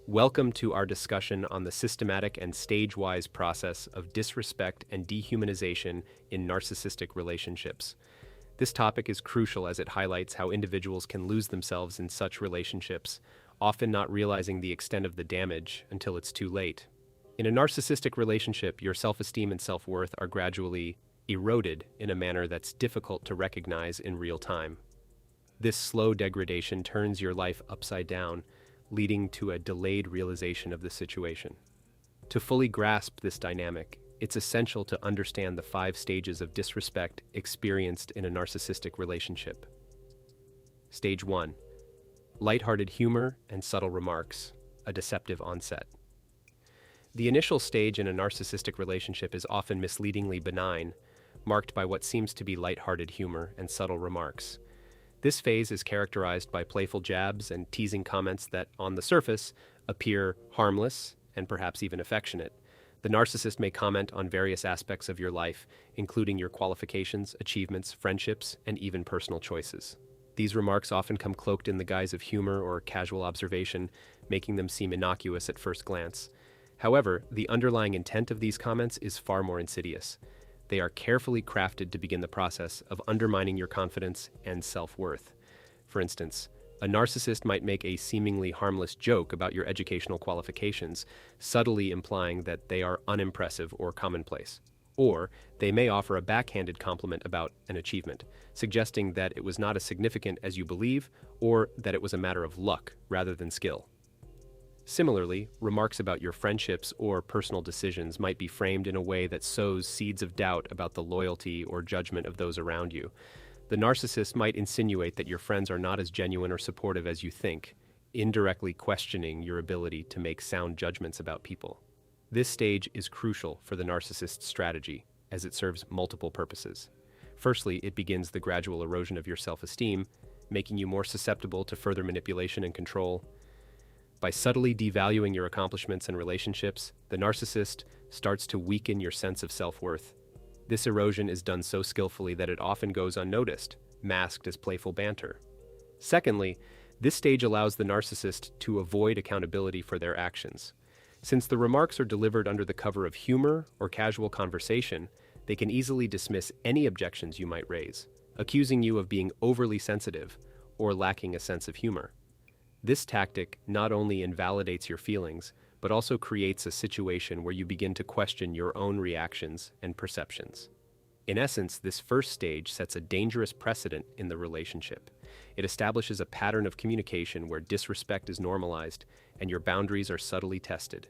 Welcome to our discussion on the systematic and stage-wise process of disrespect and dehumanization in narcissistic relationships. This topic is crucial as it highlights how individuals can lose themselves in such relationships, often not realizing the extent of the damage until it's too late. In a narcissistic relationship, your self-esteem and self-worth are gradually eroded in a manner that's difficult to recognize in real time. This slow degradation turns your life upside down, leading to a delayed realization of the situation. To fully grasp this dynamic, it's essential to understand the 5 stages of disrespect experienced in a narcissistic relationship. Stage 1. Lighthearted humor and subtle remarks, a deceptive onset. The initial stage in a narcissistic relationship is often misleadingly benign, marked by what seems to be lighthearted humor and subtle remarks. This phase is characterized by playful jabs and teasing comments that, on the surface, appear harmless and perhaps even affectionate. The narcissist may comment on various aspects of your life, including your qualifications, achievements, friendships, and even personal choices. These remarks often come cloaked in the guise of humor or casual observation, making them seem innocuous at first glance. However, the underlying intent of these comments is far more insidious. They are carefully crafted to begin the process of undermining your confidence and self-worth. For instance, a narcissist might make a seemingly harmless joke about your educational qualifications, subtly implying that they are unimpressive or commonplace. Or they may offer a backhanded compliment about an achievement, suggesting that it was not as significant as you believe, or that it was a matter of luck rather than skill. Similarly, remarks about your friendships or personal decisions might be framed in a way that sows seeds of doubt about the loyalty or judgment of those around you. The narcissist might insinuate that your friends are not as genuine or supportive as you think, indirectly questioning your ability to make sound judgments about people. This stage is crucial for the narcissist's strategy, as it serves multiple purposes. Firstly, it begins the gradual erosion of your self-esteem, making you more susceptible to further manipulation and control. By subtly devaluing your accomplishments and relationships, the narcissist starts to weaken your sense of self-worth. This erosion is done so skillfully that it often goes unnoticed, masked as playful banter. Secondly, this stage allows the narcissist to avoid accountability for their actions. Since the remarks are delivered under the cover of humor or casual conversation, they can easily dismiss any objections you might raise, accusing you of being overly sensitive or lacking a sense of humor. This tactic not only invalidates your feelings, but also creates a situation where you begin to question your own reactions and perceptions. In essence, this first stage sets a dangerous precedent in the relationship. It establishes a pattern of communication where disrespect is normalized and your boundaries are subtly tested.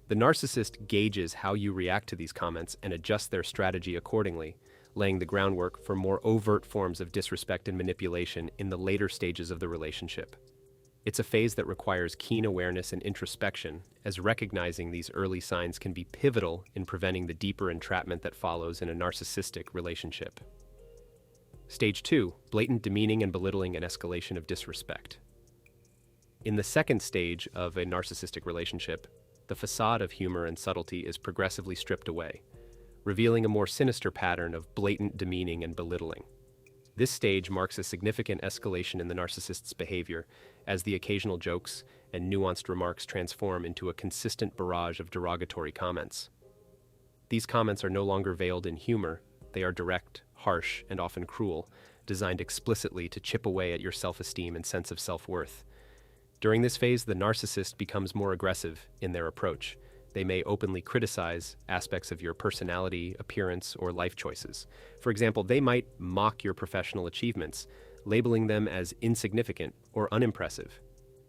The narcissist gauges how you react to these comments and adjusts their strategy accordingly, laying the groundwork for more overt forms of disrespect and manipulation in the later stages of the relationship. It's a phase that requires keen awareness and introspection, as recognizing these early signs can be pivotal in preventing the deeper entrapment that follows in a narcissistic relationship. Stage 2. Blatant demeaning and belittling and escalation of disrespect. In the second stage of a narcissistic relationship, the facade of humor and subtlety is progressively stripped away, revealing a more sinister pattern of blatant demeaning and belittling. This stage marks a significant escalation in the narcissist's behavior, as the occasional jokes and nuanced remarks transform into a consistent barrage of derogatory comments. These comments are no longer veiled in humor, they are direct, harsh, and often cruel, designed explicitly to chip away at your self-esteem and sense of self-worth. During this phase, the narcissist becomes more aggressive in their approach. They may openly criticize aspects of your personality, appearance, or life choices. For example, they might mock your professional achievements, labeling them as insignificant or unimpressive.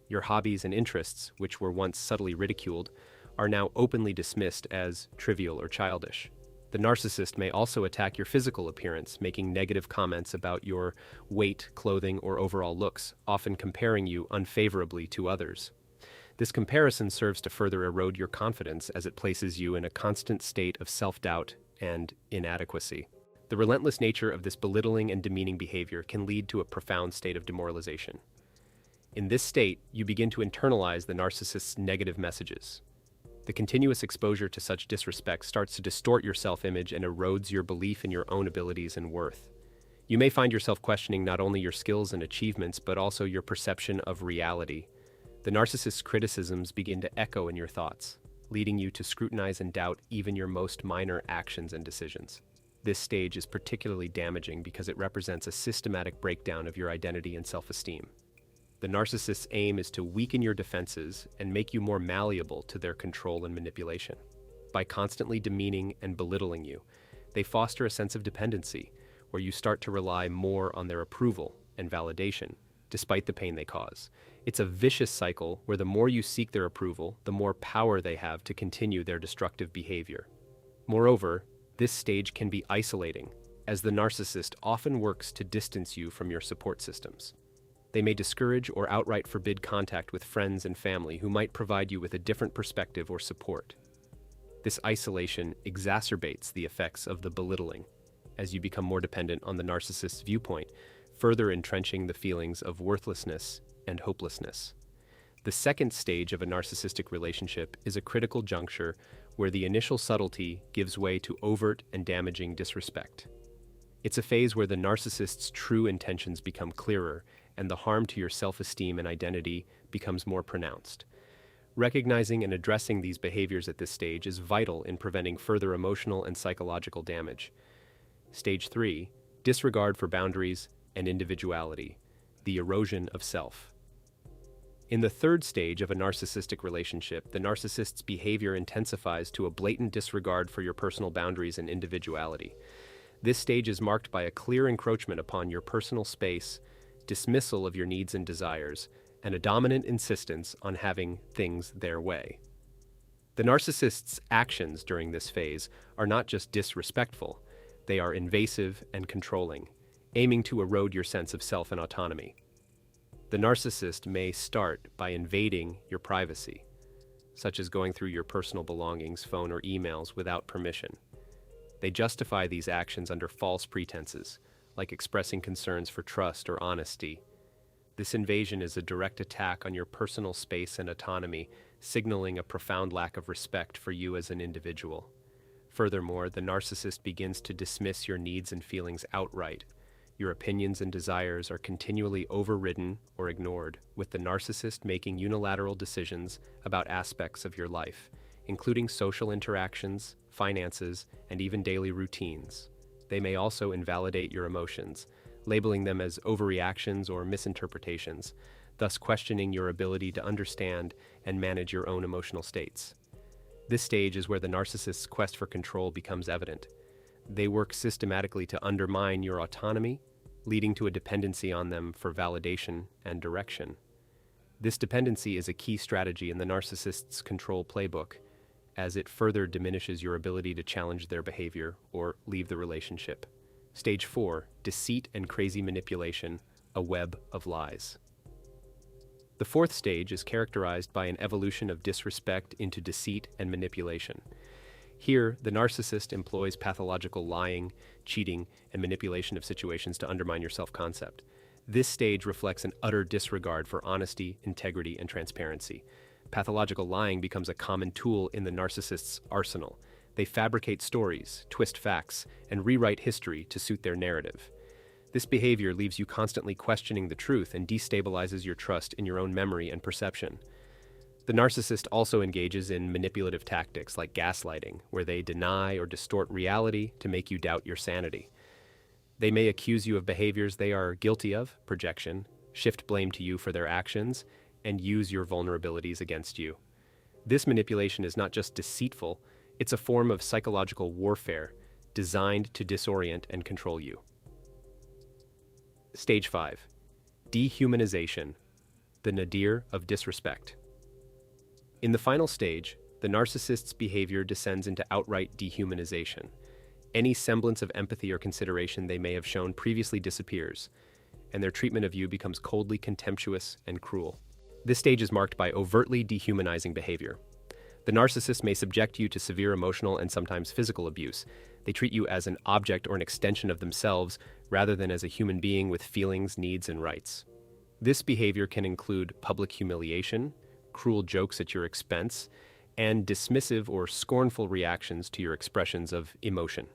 Your hobbies and interests, which were once subtly ridiculed, are now openly dismissed as trivial or childish. The narcissist may also attack your physical appearance, making negative comments about your weight, clothing, or overall looks, often comparing you unfavorably to others. This comparison serves to further erode your confidence as it places you in a constant state of self-doubt and inadequacy. The relentless nature of this belittling and demeaning behavior can lead to a profound state of demoralization. In this state, you begin to internalize the narcissist's negative messages. The continuous exposure to such disrespect starts to distort your self-image and erodes your belief in your own abilities and worth. You may find yourself questioning not only your skills and achievements, but also your perception of reality. The narcissist's criticisms begin to echo in your thoughts, leading you to scrutinize and doubt even your most minor actions and decisions. This stage is particularly damaging because it represents a systematic breakdown of your identity and self-esteem. The narcissist's aim is to weaken your defenses and make you more malleable to their control and manipulation. By constantly demeaning and belittling you, they foster a sense of dependency, where you start to rely more on their approval and validation, despite the pain they cause. It's a vicious cycle where the more you seek their approval, the more power they have to continue their destructive behavior. Moreover, this stage can be isolating, as the narcissist often works to distance you from your support systems. They may discourage or outright forbid contact with friends and family who might provide you with a different perspective or support. This isolation exacerbates the effects of the belittling, as you become more dependent on the narcissist's viewpoint, further entrenching the feelings of worthlessness and hopelessness. The second stage of a narcissistic relationship is a critical juncture where the initial subtlety gives way to overt and damaging disrespect. It's a phase where the narcissist's true intentions become clearer and the harm to your self-esteem and identity becomes more pronounced. Recognizing and addressing these behaviors at this stage is vital in preventing further emotional and psychological damage. Stage 3, disregard for boundaries and individuality, the erosion of self. In the third stage of a narcissistic relationship, the narcissist's behavior intensifies to a blatant disregard for your personal boundaries and individuality. This stage is marked by a clear encroachment upon your personal space, dismissal of your needs and desires, and a dominant insistence on having things their way. The narcissist's actions during this phase are not just disrespectful, they are invasive and controlling, aiming to erode your sense of self and autonomy. The narcissist may start by invading your privacy, such as going through your personal belongings, phone, or emails without permission. They justify these actions under false pretenses, like expressing concerns for trust or honesty. This invasion is a direct attack on your personal space and autonomy, signaling a profound lack of respect for you as an individual. Furthermore, the narcissist begins to dismiss your needs and feelings outright. Your opinions and desires are continually overridden or ignored, with the narcissist making unilateral decisions about aspects of your life, including social interactions, finances, and even daily routines. They may also invalidate your emotions, labeling them as overreactions or misinterpretations, thus questioning your ability to understand and manage your own emotional states. This stage is where the narcissist's quest for control becomes evident. They work systematically to undermine your autonomy, leading to a dependency on them for validation and direction. This dependency is a key strategy in the narcissist's control playbook, as it further diminishes your ability to challenge their behavior or leave the relationship. Stage 4, deceit and crazy manipulation, a web of lies. The fourth stage is characterized by an evolution of disrespect into deceit and manipulation. Here, the narcissist employs pathological lying, cheating, and manipulation of situations to undermine your self-concept. This stage reflects an utter disregard for honesty, integrity, and transparency. Pathological lying becomes a common tool in the narcissist's arsenal. They fabricate stories, twist facts, and rewrite history to suit their narrative. This behavior leaves you constantly questioning the truth and destabilizes your trust in your own memory and perception. The narcissist also engages in manipulative tactics like gaslighting, where they deny or distort reality to make you doubt your sanity. They may accuse you of behaviors they are guilty of, projection, shift blame to you for their actions, and use your vulnerabilities against you. This manipulation is not just deceitful, it's a form of psychological warfare designed to disorient and control you. Stage 5. Dehumanization, the nadir of disrespect. In the final stage, the narcissist's behavior descends into outright dehumanization. Any semblance of empathy or consideration they may have shown previously disappears, and their treatment of you becomes coldly contemptuous and cruel. This stage is marked by overtly dehumanizing behavior. The narcissist may subject you to severe emotional and sometimes physical abuse. They treat you as an object or an extension of themselves rather than as a human being with feelings, needs, and rights. This behavior can include public humiliation, cruel jokes at your expense, and dismissive or scornful reactions to your expressions of emotion.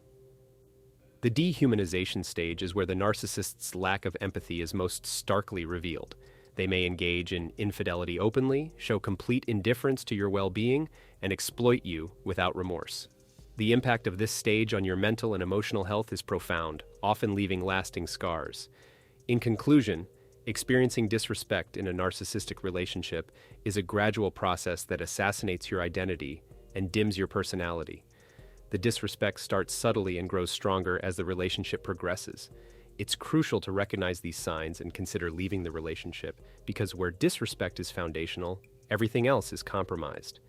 The dehumanization stage is where the narcissist's lack of empathy is most starkly revealed. They may engage in infidelity openly, show complete indifference to your well-being, and exploit you without remorse. The impact of this stage on your mental and emotional health is profound, often leaving lasting scars. In conclusion, experiencing disrespect in a narcissistic relationship is a gradual process that assassinates your identity and dims your personality. The disrespect starts subtly and grows stronger as the relationship progresses. It's crucial to recognize these signs and consider leaving the relationship, because where disrespect is foundational, everything else is compromised.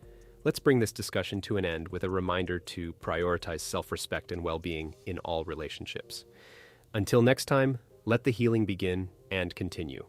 Let's bring this discussion to an end with a reminder to prioritize self-respect and well-being in all relationships. Until next time, let the healing begin and continue.